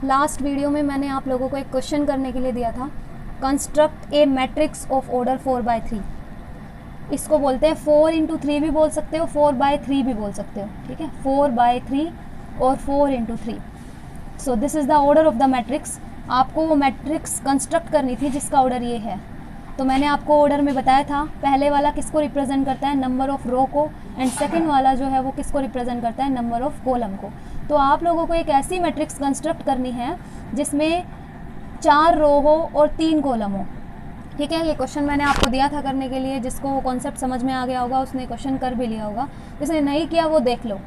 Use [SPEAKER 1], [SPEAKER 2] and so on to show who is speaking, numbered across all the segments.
[SPEAKER 1] Last video में मैंने आप लोगों को एक क्वेश्चन करने के लिए दिया था, construct A matrix of order 4/3। इसको बोलते हैं 4×3 भी बोल सकते हो, 4/3 भी बोल सकते हो, ठीक है, 4/3 और 4×3। So this is the order of the matrix. आपको वो मैट्रिक्स कंस्ट्रक्ट करनी थी जिसका ऑर्डर ये है। तो मैंने आपको ऑर्डर में बताया था, पहले वाला किसको रिप्रेजेंट करता है, नंबर ऑफ रो को, एंड सेकंड वाला जो है वो किसको रिप्रेजेंट करता है, नंबर ऑफ कॉलम को। तो आप लोगों को एक ऐसी मैट्रिक्स कंस्ट्रक्ट करनी है जिसमें 4 रो हो और 3 कॉलम हो, ठीक है। ये क्वेश्चन मैंने आपको दिया था करने के लिए, जिसको वो कॉन्सेप्ट समझ में आ गया होगा उसने क्वेश्चन कर भी लिया होगा, जिसने नहीं किया वो देख लो।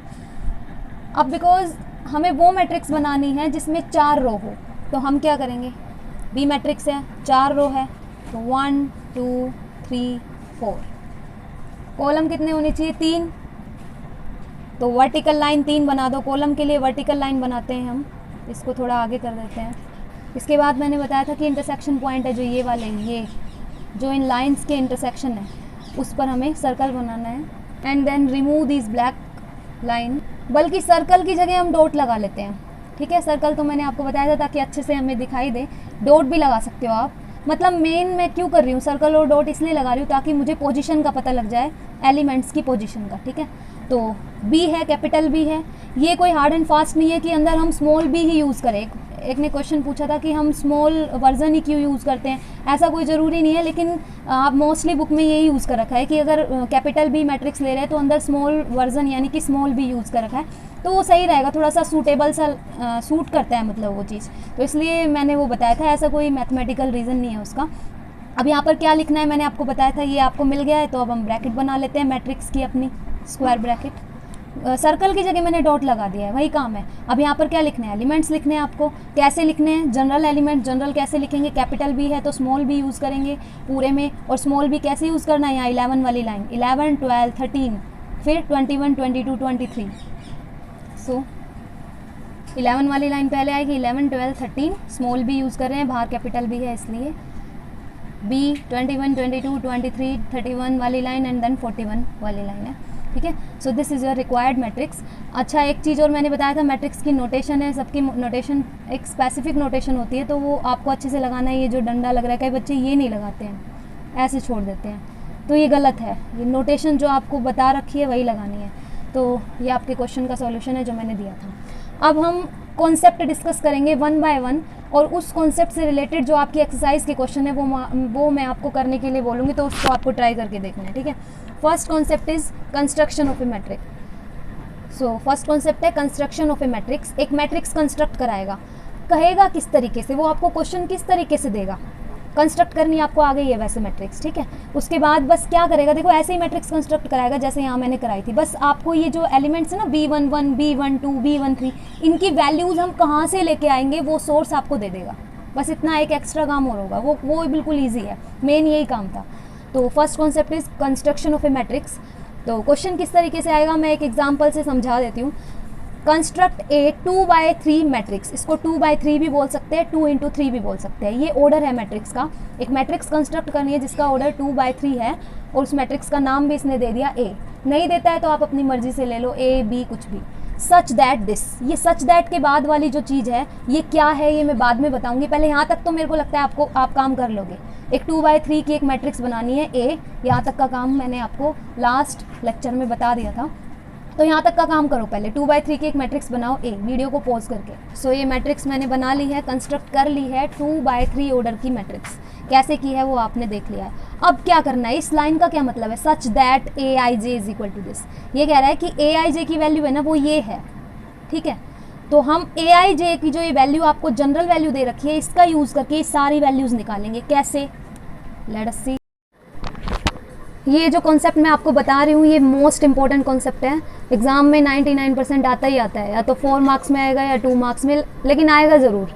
[SPEAKER 1] अब बिकॉज हमें वो मैट्रिक्स बनानी है जिसमें 4 रो हो, तो हम क्या करेंगे, बी मैट्रिक्स है, 4 रो है, तो 1 2 3 4। कॉलम कितने होने चाहिए, 3। तो वर्टिकल लाइन 3 बना दो, कॉलम के लिए वर्टिकल लाइन बनाते हैं हम, इसको थोड़ा आगे कर देते हैं। इसके बाद मैंने बताया था कि इंटरसेक्शन पॉइंट है जो ये वाले, ये जो इन लाइंस के इंटरसेक्शन है उस पर हमें सर्कल बनाना है, and then remove this black line. बल्कि सर्कल की जगह हम डॉट लगा लेते हैं, ठीक है। सर्कल तो मैंने आपको बताया था ताकि अच्छे से हमें दिखाई दे, डॉट भी लगा सकते हो आप। मतलब मेन मैं क्यों कर रही हूँ सर्कल और डॉट, इसलिए लगा रही हूँ ताकि मुझे पोजीशन का पता लग जाए, एलिमेंट्स की पोजीशन का, ठीक है। तो बी है, कैपिटल बी है, ये कोई हार्ड एंड फास्ट नहीं है कि अंदर हम स्मॉल बी ही यूज़ करें। एक ने क्वेश्चन पूछा था कि हम स्मॉल वर्जन ही क्यों यूज़ करते हैं, ऐसा कोई ज़रूरी नहीं है, लेकिन आप मोस्टली बुक में यही यूज़ कर रखा है कि अगर कैपिटल बी मैट्रिक्स ले रहे हैं तो अंदर स्मॉल वर्जन यानी कि स्मॉल बी यूज़ कर रखा है, तो वो सही रहेगा, थोड़ा सा सूटेबल सा सूट करता है मतलब वो चीज़, तो इसलिए मैंने वो बताया था। ऐसा कोई मैथमेटिकल रीज़न नहीं है उसका। अब यहाँ पर क्या लिखना है मैंने आपको बताया था, ये आपको मिल गया है, तो अब हम ब्रैकेट बना लेते हैं मैट्रिक्स की अपनी, स्क्वायर ब्रैकेट। सर्कल की जगह मैंने डॉट लगा दिया है, वही काम है। अब यहाँ पर क्या लिखने हैं, एलिमेंट्स लिखने हैं आपको। कैसे लिखने हैं, जनरल एलिमेंट, जनरल कैसे लिखेंगे, कैपिटल बी है तो स्मॉल बी यूज़ करेंगे पूरे में, और स्मॉल बी कैसे यूज़ करना है, यहाँ 11 वाली लाइन, 11 12 13, फिर 21 22 23। सो 11 वाली लाइन पहले आएगी, 11 12 13, स्मॉल बी यूज़ कर रहे हैं, बाहर कैपिटल बी है इसलिए, बी 21 22 23 31 वाली लाइन, एंड देन 41 वाली लाइन है, ठीक है। So this is your required matrix. अच्छा, एक चीज़ और मैंने बताया था, मैट्रिक्स की नोटेशन है, सबकी नोटेशन एक स्पेसिफिक नोटेशन होती है, तो वो आपको अच्छे से लगाना है। ये जो डंडा लग रहा है, कई बच्चे ये नहीं लगाते हैं, ऐसे छोड़ देते हैं, तो ये गलत है। ये नोटेशन जो आपको बता रखी है वही लगानी है। तो ये आपके क्वेश्चन का सॉल्यूशन है जो मैंने दिया था। अब हम कॉन्सेप्ट डिस्कस करेंगे 1 बाय 1, और उस कॉन्सेप्ट से रिलेटेड जो आपकी एक्सरसाइज के क्वेश्चन है वो मैं आपको करने के लिए बोलूँगी, तो उसको आपको ट्राई करके देखना है, ठीक है। First concept is construction of A matrix. So first concept है कंस्ट्रक्शन ऑफ ए मैट्रिक्स। एक मैट्रिक्स कंस्ट्रक्ट कराएगा, कहेगा किस तरीके से, वो आपको क्वेश्चन किस तरीके से देगा, कंस्ट्रक्ट करनी आपको आ गई है वैसे मैट्रिक्स, ठीक है। उसके बाद बस क्या करेगा, देखो ऐसे ही मैट्रिक्स कंस्ट्रक्ट कराएगा जैसे यहाँ मैंने कराई थी। बस आपको ये जो एलिमेंट्स है ना, B11 B12 B13, इनकी वैल्यूज़ हम कहाँ से लेके आएंगे वो सोर्स आपको दे देगा। बस इतना एक एक्स्ट्रा काम और होगा, वो बिल्कुल ईजी है, मेन यही काम था। तो first concept is construction of A matrix. तो क्वेश्चन किस तरीके से आएगा मैं एक एग्जाम्पल से समझा देती हूँ। कंस्ट्रक्ट ए 2/3 मैट्रिक्स, इसको 2/3 भी बोल सकते हैं, 2×3 भी बोल सकते हैं। ये ऑर्डर है मैट्रिक्स का। एक मैट्रिक्स कंस्ट्रक्ट करनी है जिसका ऑर्डर 2/3 है, और उस मैट्रिक्स का नाम भी इसने दे दिया ए। नहीं देता है तो आप अपनी मर्जी से ले लो, ए बी कुछ भी। सच दैट दिस, ये सच दैट के बाद वाली जो चीज़ है ये क्या है ये मैं बाद में बताऊंगी। पहले यहाँ तक तो मेरे को लगता है आप काम कर लोगे। एक 2/3 की एक मैट्रिक्स बनानी है ए, यहाँ तक का काम मैंने आपको लास्ट लेक्चर में बता दिया था, तो यहाँ तक का काम करो। पहले 2/3 की एक मैट्रिक्स बनाओ ए, वीडियो को पॉज करके। सो ये मैट्रिक्स मैंने बना ली है, कंस्ट्रक्ट कर ली है 2/3 ऑर्डर की मैट्रिक्स। कैसे की है वो आपने देख लिया है। अब क्या करना है, इस लाइन का क्या मतलब है, such that Aij is equal to this. ये कह रहा है कि Aij की वैल्यू है ना वो ये है, ठीक है। तो हम Aij की जो ये वैल्यू आपको जनरल वैल्यू दे रखी है, इसका यूज़ करके ये सारी वैल्यूज़ निकालेंगे। कैसे, लेट अस सी। ये जो कॉन्सेप्ट मैं आपको बता रही हूँ ये मोस्ट इंपॉर्टेंट कॉन्सेप्ट है। एग्जाम में 99% आता ही आता है, या तो 4 मार्क्स में आएगा या 2 मार्क्स में, लेकिन आएगा ज़रूर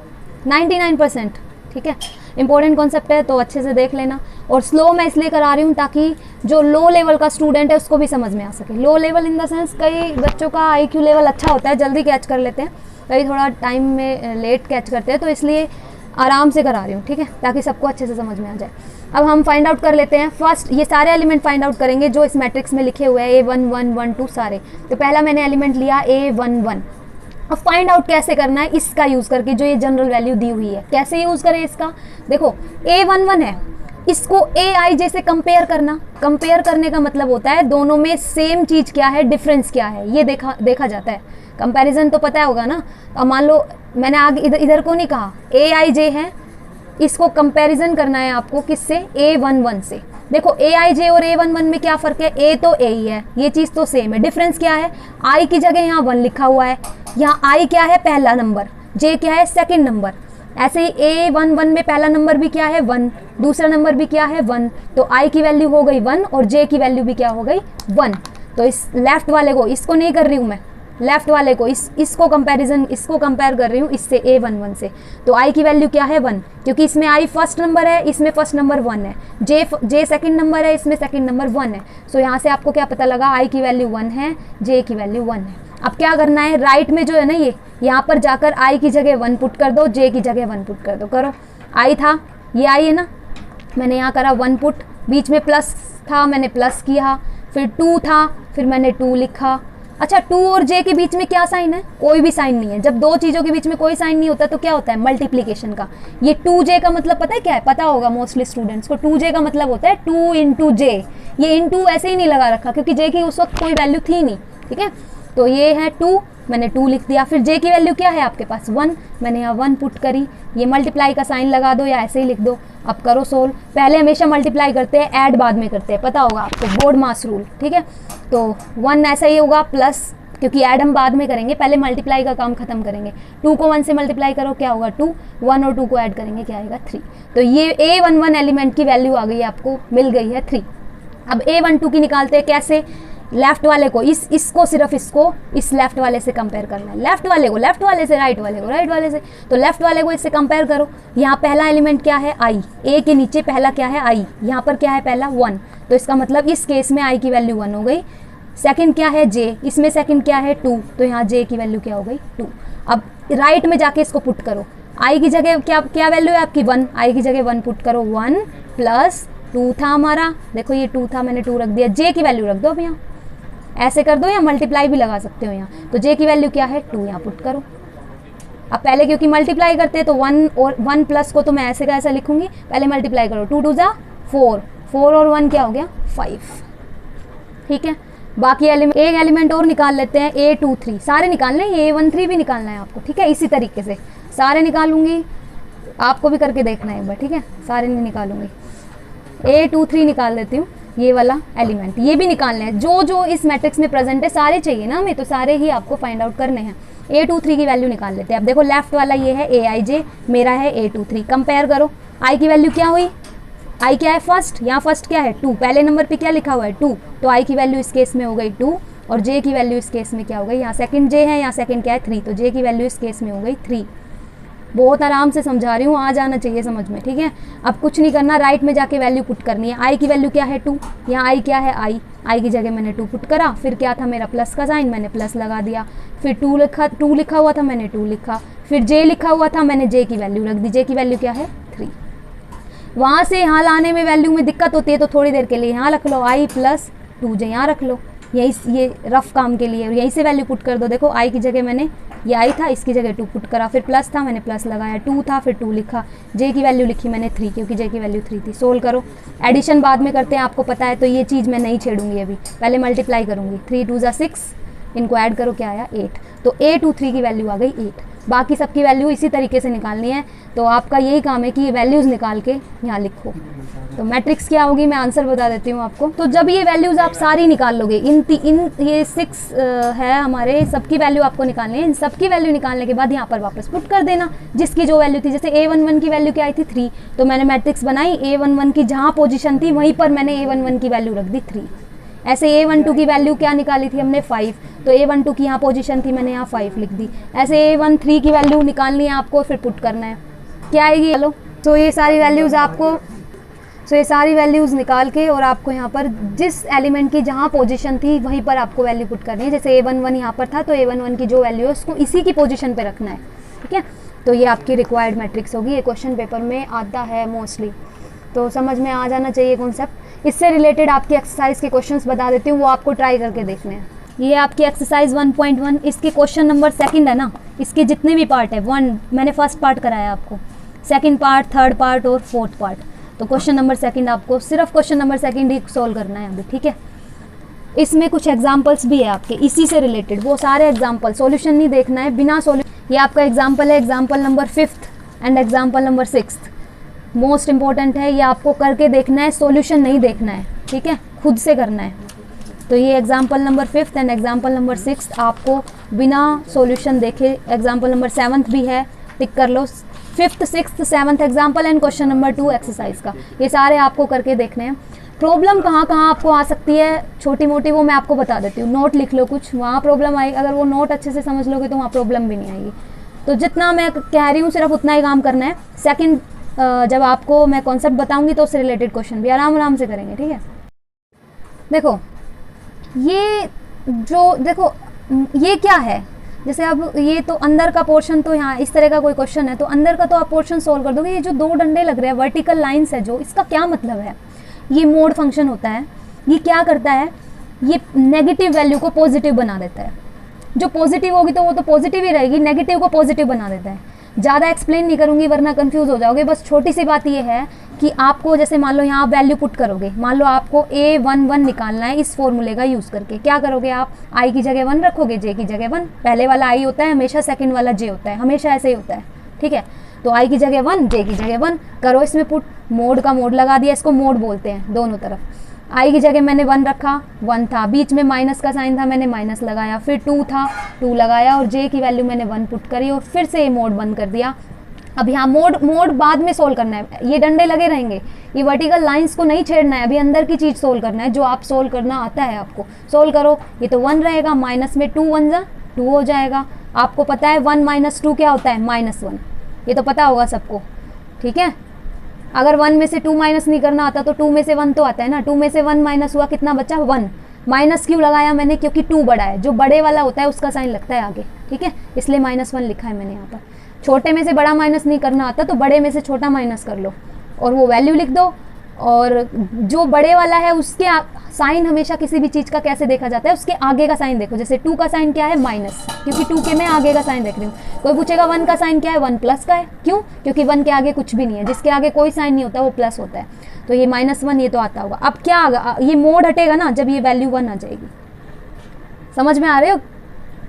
[SPEAKER 1] 99%, ठीक है। इंपॉर्टेंट कॉन्सेप्ट है तो अच्छे से देख लेना। और स्लो मैं इसलिए करा रही हूँ ताकि जो लो लेवल का स्टूडेंट है उसको भी समझ में आ सके। Low level in the sense, कई बच्चों का IQ लेवल अच्छा होता है, जल्दी कैच कर लेते हैं, कई थोड़ा टाइम में लेट कैच करते हैं, तो इसलिए आराम से करा रही हूँ, ठीक है, ताकि सबको अच्छे से समझ में आ जाए। अब हम फाइंड आउट कर लेते हैं। फर्स्ट ये सारे एलिमेंट फाइंड आउट करेंगे जो इस मैट्रिक्स में लिखे हुए हैं, A1 1 1 2 सारे। तो पहला मैंने एलिमेंट लिया A11, अब फाइंड आउट कैसे करना है, इसका यूज़ करके, जो ये जनरल वैल्यू दी हुई है, कैसे यूज़ करें इसका। देखो A11 है, इसको AI से कंपेयर करना। कंपेयर करने का मतलब होता है दोनों में सेम चीज़ क्या है, डिफरेंस क्या है, ये देखा जाता है। कंपैरिजन तो पता होगा ना। अब मान लो मैंने आगे इधर को नहीं कहा, AIJ है, इसको कंपैरिजन करना है आपको किससे, A11 से। देखो AIJ और A11 में क्या फ़र्क है, A तो A ही है, ये चीज़ तो सेम है। डिफरेंस क्या है, I की जगह यहाँ 1 लिखा हुआ है, यहाँ I क्या है, पहला नंबर, J क्या है, सेकंड नंबर। ऐसे ही A11 में पहला नंबर भी क्या है, 1, दूसरा नंबर भी क्या है, 1, तो I की वैल्यू हो गई 1 और J की वैल्यू भी क्या हो गई, 1। तो इस लेफ्ट वाले को, इसको नहीं कर रही हूँ मैं, लेफ्ट वाले को इसको कंपेयर कर रही हूँ इससे, A11 से। तो I की वैल्यू क्या है, 1, क्योंकि इसमें I फर्स्ट नंबर है, इसमें फर्स्ट नंबर 1 है। J सेकंड नंबर है, इसमें सेकंड नंबर 1 है। सो यहाँ से आपको क्या पता लगा, I की वैल्यू 1 है, J की वैल्यू 1 है। अब क्या करना है, राइट में जो है ना, ये यहाँ पर जाकर I की जगह 1 पुट कर दो, J की जगह 1 पुट कर दो। करो, I था, ये I है ना, मैंने यहाँ करा 1 पुट, बीच में प्लस था, मैंने प्लस किया, फिर 2 था, फिर मैंने 2 लिखा। अच्छा, 2 और J के बीच में क्या साइन है, कोई भी साइन नहीं है। जब दो चीज़ों के बीच में कोई साइन नहीं होता तो क्या होता है, मल्टीप्लिकेशन का। ये 2J का मतलब पता है क्या है, पता होगा मोस्टली स्टूडेंट्स को। 2J का मतलब होता है 2 इंटू J। ये इंटू ऐसे ही नहीं लगा रखा क्योंकि J की उस वक्त कोई वैल्यू थी नहीं, ठीक है। तो ये है 2, मैंने 2 लिख दिया। फिर J की वैल्यू क्या है आपके पास, 1, मैंने यहाँ 1 पुट करी। ये मल्टीप्लाई का साइन लगा दो या ऐसे ही लिख दो। अब करो सोल्व। पहले हमेशा मल्टीप्लाई करते हैं, ऐड बाद में करते हैं, पता होगा आपको, बोर्ड मास रूल, ठीक है। तो 1 ऐसा ही होगा प्लस, क्योंकि ऐड हम बाद में करेंगे, पहले मल्टीप्लाई का काम खत्म करेंगे। 2 को 1 से मल्टीप्लाई करो, क्या होगा 2, 1 और 2 को ऐड करेंगे, क्या आएगा 3। तो ये A11 एलिमेंट की वैल्यू आ गई, आपको मिल गई है 3। अब A12 की निकालते हैं, कैसे, लेफ्ट वाले को इसको सिर्फ इसको इस लेफ्ट वाले से कंपेयर करना है। लेफ्ट वाले को लेफ्ट वाले से, राइट वाले को राइट वाले से। तो लेफ्ट वाले को इससे कंपेयर करो। यहाँ पहला एलिमेंट क्या है, I, A के नीचे पहला क्या है, I, यहाँ पर क्या है पहला 1, तो इसका मतलब इस केस में I की वैल्यू 1 हो गई। सेकंड क्या है J, इसमें सेकंड क्या है 2, तो यहाँ J की वैल्यू क्या हो गई 2। अब राइट में जाके इसको पुट करो, I की जगह क्या वैल्यू है आपकी 1, I की जगह 1 पुट करो, 1 प्लस 2 था हमारा, देखो ये 2 था, मैंने 2 रख दिया। J की वैल्यू रख दो अब यहाँ, ऐसे कर दो या मल्टीप्लाई भी लगा सकते हो यहाँ। तो J की वैल्यू क्या है 2, यहाँ पुट करो। अब पहले क्योंकि मल्टीप्लाई करते हैं तो 1 और 1 प्लस को तो मैं ऐसे का ऐसा लिखूंगी, पहले मल्टीप्लाई करो, 2 2 जा 4, 4 और 1 क्या हो गया 5, ठीक है। बाकी एक एलिमेंट और निकाल लेते हैं, A23, सारे निकालने हैं, A13 भी निकालना है आपको, ठीक है। इसी तरीके से सारे निकालूंगी, आपको भी करके देखना है एक बार, ठीक है। सारे नहीं निकालूंगी, A23 निकाल देती हूँ, ये वाला एलिमेंट, ये भी निकालना है। जो जो इस मैट्रिक्स में प्रेजेंट है सारे चाहिए ना हमें, तो सारे ही आपको फाइंड आउट करने हैं। A23 की वैल्यू निकाल लेते हैं। अब देखो लेफ्ट वाला ये है AIJ, मेरा है A23, कंपेयर करो। I की वैल्यू क्या हुई, I क्या है फर्स्ट, यहाँ फर्स्ट क्या है 2, पहले नंबर पे क्या लिखा हुआ है 2, तो I की वैल्यू इस केस में हो गई 2 और J की वैल्यू इस केस में क्या हो गई, यहाँ सेकंड J है, यहाँ सेकंड क्या है 3, तो J की वैल्यू इस केस में हो गई 3। बहुत आराम से समझा रही हूँ, आ जाना चाहिए समझ में, ठीक है। अब कुछ नहीं करना, राइट में जाके वैल्यू पुट करनी है। I की वैल्यू क्या है 2, यहाँ I क्या है I की जगह मैंने 2 पुट करा, फिर क्या था मेरा प्लस का साइन, मैंने प्लस लगा दिया। फिर 2 लिखा हुआ था, मैंने 2 लिखा। फिर J लिखा हुआ था, मैंने J की वैल्यू रख दी। J की वैल्यू क्या है 3। वहाँ से यहाँ लाने में वैल्यू में दिक्कत होती है तो थोड़ी देर के लिए यहाँ रख लो, I प्लस 2J यहाँ रख लो, ये रफ काम के लिए, और यहीं से वैल्यू पुट कर दो। देखो I की जगह मैंने ये I था, इसकी जगह 2 पुट करा, फिर प्लस था, मैंने प्लस लगाया, 2 था, फिर 2 लिखा। J की वैल्यू लिखी मैंने 3, क्योंकि J की वैल्यू 3 थी। सोल्व करो, एडिशन बाद में करते हैं, आपको पता है, तो ये चीज़ मैं नहीं छेड़ूंगी अभी, पहले मल्टीप्लाई करूँगी। 3 2 जा 6, इनको ऐड करो, क्या आया 8। तो A23 की वैल्यू आ गई 8। बाकी सबकी वैल्यू इसी तरीके से निकालनी है, तो आपका यही काम है कि ये वैल्यूज़ निकाल के यहाँ लिखो। तो मैट्रिक्स क्या होगी, मैं आंसर बता देती हूँ आपको। तो जब ये वैल्यूज़ आप सारी निकाल लोगे, ये 6 है हमारे, सबकी वैल्यू आपको निकालनी है। इन सबकी वैल्यू निकालने के बाद यहाँ पर वापस पुट कर देना, जिसकी जो वैल्यू थी। जैसे A11 की वैल्यू क्या आई थी 3, तो मैंने मैट्रिक्स बनाई, A11 की जहाँ पोजीशन थी वहीं पर मैंने A11 की वैल्यू रख दी 3। ऐसे A12 की वैल्यू क्या निकाली थी हमने 5, तो A12 की यहाँ पोजीशन थी, मैंने यहाँ 5 लिख दी। ऐसे A13 की वैल्यू निकालनी है आपको, फिर पुट करना है, क्या आएगी। चलो, तो ये सारी वैल्यूज़ आपको, ये सारी वैल्यूज़ निकाल के और आपको यहाँ पर जिस एलिमेंट की जहाँ पोजीशन थी वहीं पर आपको वैल्यू पुट करनी है। जैसे A11 यहाँ पर था, तो A11 की जो वैल्यू है उसको इसी की पोजीशन पे रखना है, ठीक है। तो ये आपकी रिक्वायर्ड मैट्रिक्स होगी, ये क्वेश्चन पेपर में आता है मोस्टली, तो समझ में आ जाना चाहिए कॉन्सेप्ट। इससे रिलेटेड आपकी एक्सरसाइज के क्वेश्चंस बता देती हूँ, वो आपको ट्राई करके देखने हैं। ये आपकी एक्सरसाइज 1.1, इसके क्वेश्चन नंबर सेकंड है ना, इसके जितने भी पार्ट है, वन मैंने फर्स्ट पार्ट कराया आपको, सेकंड पार्ट, थर्ड पार्ट और फोर्थ पार्ट, तो क्वेश्चन नंबर सेकंड आपको सिर्फ क्वेश्चन नंबर सेकंड ही सोल्व करना है अभी, ठीक है। इसमें कुछ एग्जाम्पल्स भी है आपके इसी से रिलेटेड, वो सारे एग्जाम्पल, सॉल्यूशन नहीं देखना है, बिना सॉल्यूशन। ये आपका एग्जाम्पल है, example number 5th and example number 6th, most important है, ये आपको करके देखना है, सॉल्यूशन नहीं देखना है, ठीक है, खुद से करना है। तो ये example number 5th and example number 6th आपको बिना सॉल्यूशन देखे, एग्जाम्पल नंबर 7th भी है, टिक कर लो, 5th 6th 7th example and question number 2 exercise का, ये सारे आपको करके देखने हैं। प्रॉब्लम कहाँ कहाँ आपको आ सकती है छोटी मोटी, वो मैं आपको बता देती हूँ, नोट लिख लो कुछ, वहाँ प्रॉब्लम आएगी, अगर वो नोट अच्छे से समझ लोगे तो वहाँ प्रॉब्लम भी नहीं आएगी। तो जितना मैं कह रही हूँ सिर्फ उतना ही काम करना है। सेकंड जब आपको मैं कॉन्सेप्ट बताऊंगी तो उससे रिलेटेड क्वेश्चन भी आराम आराम से करेंगे, ठीक है। देखो ये जो देखो ये क्या है, जैसे अब ये तो अंदर का पोर्शन, तो यहाँ इस तरह का कोई क्वेश्चन है तो अंदर का तो आप पोर्शन सोल्व कर दोगे। ये जो दो डंडे लग रहे हैं, वर्टिकल लाइंस है जो, इसका क्या मतलब है, ये मोड फंक्शन होता है। ये क्या करता है, ये नेगेटिव वैल्यू को पॉजिटिव बना देता है, जो पॉजिटिव होगी तो वो तो पॉजिटिव ही रहेगी, नेगेटिव को पॉजिटिव बना देता है। ज़्यादा एक्सप्लेन नहीं करूँगी वरना कंफ्यूज हो जाओगे, बस छोटी सी बात ये है कि आपको जैसे मान लो यहाँ आप वैल्यू पुट करोगे, मान लो आपको A11 निकालना है इस फॉर्मूले का यूज़ करके, क्या करोगे आप, I की जगह 1 रखोगे, J की जगह 1, पहले वाला I होता है हमेशा, सेकंड वाला J होता है हमेशा, ऐसे ही होता है, ठीक है। तो I की जगह 1, J की जगह 1 करो, इसमें पुट, मोड का मोड लगा दिया, इसको मोड बोलते हैं दोनों तरफ। I की जगह मैंने 1 रखा, 1 था, बीच में माइनस का साइन था, मैंने माइनस लगाया, फिर 2 था, 2 लगाया और J की वैल्यू मैंने 1 पुट करी और फिर से ये मोड बंद कर दिया। अब यहाँ मोड बाद में सोल्व करना है, ये डंडे लगे रहेंगे, ये वर्टिकल लाइंस को नहीं छेड़ना है, अभी अंदर की चीज़ सोल्व करना है जो आप सोल्व करना आता है आपको। सोल्व करो, ये तो 1 रहेगा, माइनस में 2 1 जा 2 हो जाएगा। आपको पता है 1 - 2 क्या होता है, -1, ये तो पता होगा सबको, ठीक है। अगर 1 में से 2 माइनस नहीं करना आता तो 2 में से 1 तो आता है ना, 2 में से 1 माइनस हुआ, कितना बचा, 1। माइनस क्यों लगाया मैंने, क्योंकि 2 बड़ा है, जो बड़े वाला होता है उसका साइन लगता है आगे, ठीक है, इसलिए -1 लिखा है मैंने यहाँ पर। छोटे में से बड़ा माइनस नहीं करना आता तो बड़े में से छोटा माइनस कर लो और वो वैल्यू लिख दो, और जो बड़े वाला है उसके साइन हमेशा किसी भी चीज़ का कैसे देखा जाता है, उसके आगे का साइन देखो। जैसे 2 का साइन क्या है, माइनस, क्योंकि 2 के मैं आगे का साइन देख रही हूँ। कोई पूछेगा 1 का साइन क्या है, 1 प्लस का है, क्यों, क्योंकि 1 के आगे कुछ भी नहीं है, जिसके आगे कोई साइन नहीं होता वो प्लस होता है, तो ये -1 ये तो आता होगा। अब क्या आगा, ये मोड हटेगा ना जब ये वैल्यू 1 आ जाएगी। समझ में आ रहे हो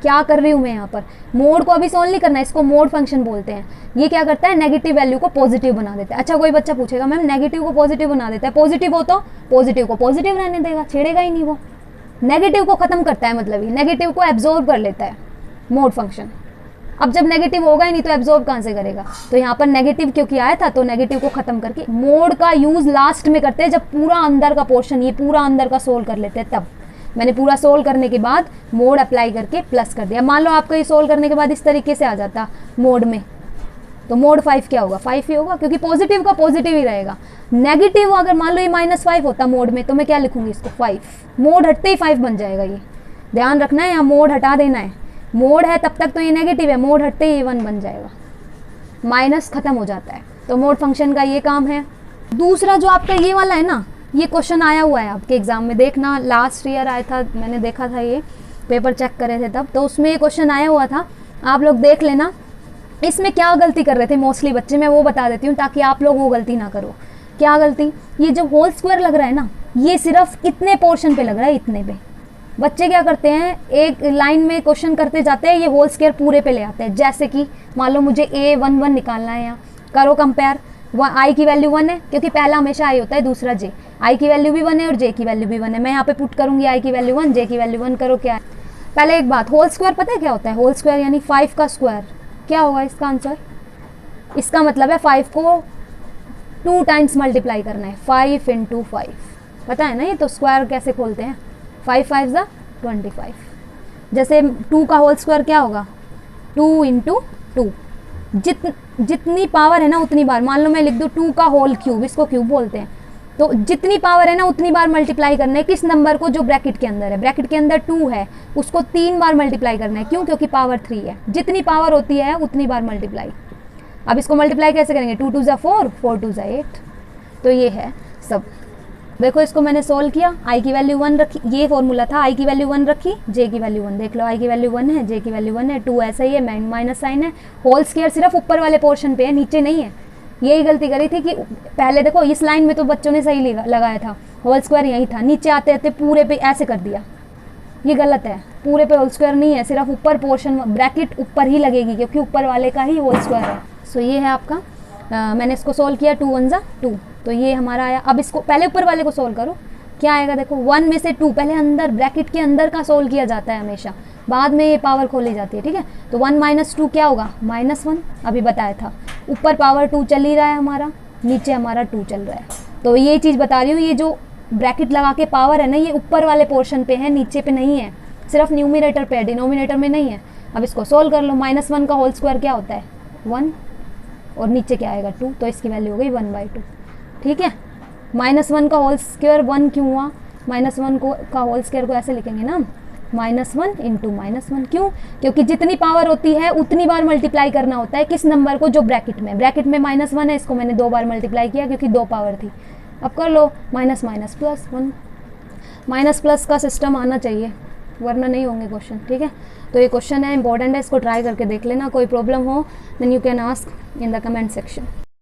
[SPEAKER 1] क्या कर रही हूँ मैं यहाँ पर, मोड को अभी सोल्व नहीं करना है, इसको मोड फंक्शन बोलते हैं। ये क्या करता है, नेगेटिव वैल्यू को पॉजिटिव बना देता है। अच्छा कोई बच्चा पूछेगा मैम नेगेटिव को पॉजिटिव बना देता है, पॉजिटिव हो तो पॉजिटिव को पॉजिटिव रहने देगा, छेड़ेगा ही नहीं, वो नेगेटिव को खत्म करता है, मतलब ये नेगेटिव को एब्जॉर्ब कर लेता है मोड फंक्शन। अब जब नेगेटिव होगा ही नहीं तो एब्जॉर्ब कहाँ से करेगा, तो यहाँ पर नेगेटिव क्योंकि आया था तो नेगेटिव को खत्म करके मोड का यूज लास्ट में करते हैं, जब पूरा अंदर का पोर्शन, ये पूरा अंदर का सोल्व कर लेते हैं, तब मैंने पूरा सोल्व करने के बाद मोड अप्लाई करके प्लस कर दिया। मान लो आपको ये सोल्व करने के बाद इस तरीके से आ जाता मोड में, तो मोड 5 क्या होगा, 5 ही होगा, क्योंकि पॉजिटिव का पॉजिटिव ही रहेगा। नेगेटिव अगर मान लो ये -5 होता मोड में, तो मैं क्या लिखूंगी इसको, 5, मोड हटते ही 5 बन जाएगा। ये ध्यान रखना है, यहाँ मोड हटा देना है, मोड है तब तक तो ये नेगेटिव है, मोड हटते ही 1 बन जाएगा, माइनस खत्म हो जाता है। तो मोड फंक्शन का ये काम है। दूसरा जो आपका ये वाला है ना, ये क्वेश्चन आया हुआ है आपके एग्जाम में, देखना लास्ट ईयर आया था, मैंने देखा था, ये पेपर चेक करे थे तब, तो उसमें ये क्वेश्चन आया हुआ था, आप लोग देख लेना। इसमें क्या गलती कर रहे थे मोस्टली बच्चे, मैं वो बता देती हूँ ताकि आप लोग वो गलती ना करो। क्या गलती, ये जो होल स्क्वायर लग रहा है ना, ये सिर्फ इतने पोर्शन पे लग रहा है, इतने पे। बच्चे क्या करते हैं, एक लाइन में क्वेश्चन करते जाते हैं, ये होल स्क्वायर पूरे पे ले आते हैं। जैसे कि मान लो मुझे A11 निकालना है, यहाँ करो कंपेयर, I की वैल्यू 1 है क्योंकि पहला हमेशा I होता है, दूसरा J, I की वैल्यू भी 1 है और J की वैल्यू भी 1 है। मैं यहाँ पे पुट करूँगी I की वैल्यू 1, J की वैल्यू 1, करो क्या है। पहले एक बात, होल स्क्वायर पता है क्या होता है, होल स्क्वायर यानी 5 का स्क्वायर, क्या होगा इसका आंसर, इसका मतलब है 5 को 2 टाइम्स मल्टीप्लाई करना है, 5 × 5, पता है ना, ये तो स्क्वायर कैसे खोलते हैं, 5 5 = 25। जैसे 2 का होल स्क्वायर क्या होगा, 2 × 2, जितनी पावर है ना उतनी बार, मान लो मैं लिख दूँ 2 का होल क्यूब, इसको क्यूब बोलते हैं, तो जितनी पावर है ना उतनी बार मल्टीप्लाई करना है किस नंबर को, जो ब्रैकेट के अंदर है। ब्रैकेट के अंदर 2 है, उसको 3 बार मल्टीप्लाई करना है, क्यों, क्योंकि पावर 3 है, जितनी पावर होती है उतनी बार मल्टीप्लाई। अब इसको मल्टीप्लाई कैसे करेंगे, 2 2 = 4, 4 2 = 8, तो ये है सब। देखो इसको मैंने सोल्व किया, आई की वैल्यू 1 रखी, ये फॉर्मूला था, आई की वैल्यू 1 रखी, जे की वैल्यू 1, देख लो आई की वैल्यू 1 है, जे की वैल्यू 1 है, 2 ऐसा ही है, माइनस साइन है, होल स्क्वायर सिर्फ ऊपर वाले पोर्शन पे है, नीचे नहीं है। यही गलती करी थी कि पहले देखो इस लाइन में तो बच्चों ने सही लगाया था, होल स्क्वायर यही था, नीचे आते आते पूरे पे ऐसे कर दिया, ये गलत है, पूरे पे होल स्क्वायर नहीं है, सिर्फ ऊपर पोर्शन ब्रैकेट ऊपर ही लगेगी क्योंकि ऊपर वाले का ही होल स्क्वायर है। सो ये है आपका, मैंने इसको सोल्व किया, 2 1 जा 2, तो ये हमारा आया। अब इसको पहले ऊपर वाले को सोल्व करो, क्या आएगा देखो, 1 में से 2 पहले अंदर ब्रैकेट के अंदर का सोल्व किया जाता है हमेशा, बाद में ये पावर खोली जाती है, ठीक है। तो 1 माइनस 2 क्या होगा, -1, अभी बताया था, ऊपर पावर 2 चल ही रहा है हमारा, नीचे हमारा 2 चल रहा है, तो ये चीज़ बता रही हूँ, ये जो ब्रैकेट लगा के पावर है ना, ये ऊपर वाले पोर्शन पे है, नीचे पे नहीं है, सिर्फ न्यूमिनेटर पे है, डिनोमिनेटर में नहीं है। अब इसको सोल्व कर लो, -1 का होल स्क्वायर क्या होता है 1, और नीचे क्या आएगा 2, तो इसकी वैल्यू हो गई 1/2, ठीक है। -1 का होल स्क्वायर 1 क्यों हुआ, -1 का होल स्क्वायर को ऐसे लिखेंगे ना, -1 × -1, क्यों, क्योंकि जितनी पावर होती है उतनी बार मल्टीप्लाई करना होता है किस नंबर को, जो ब्रैकेट में -1 है, इसको मैंने 2 बार मल्टीप्लाई किया क्योंकि 2 पावर थी। अब कर लो minus minus plus 1, minus plus का सिस्टम आना चाहिए वरना नहीं होंगे क्वेश्चन, ठीक है। तो ये क्वेश्चन है, इंपॉर्टेंट है, इसको ट्राई करके देख लेना, कोई प्रॉब्लम हो then you can ask in the comment section.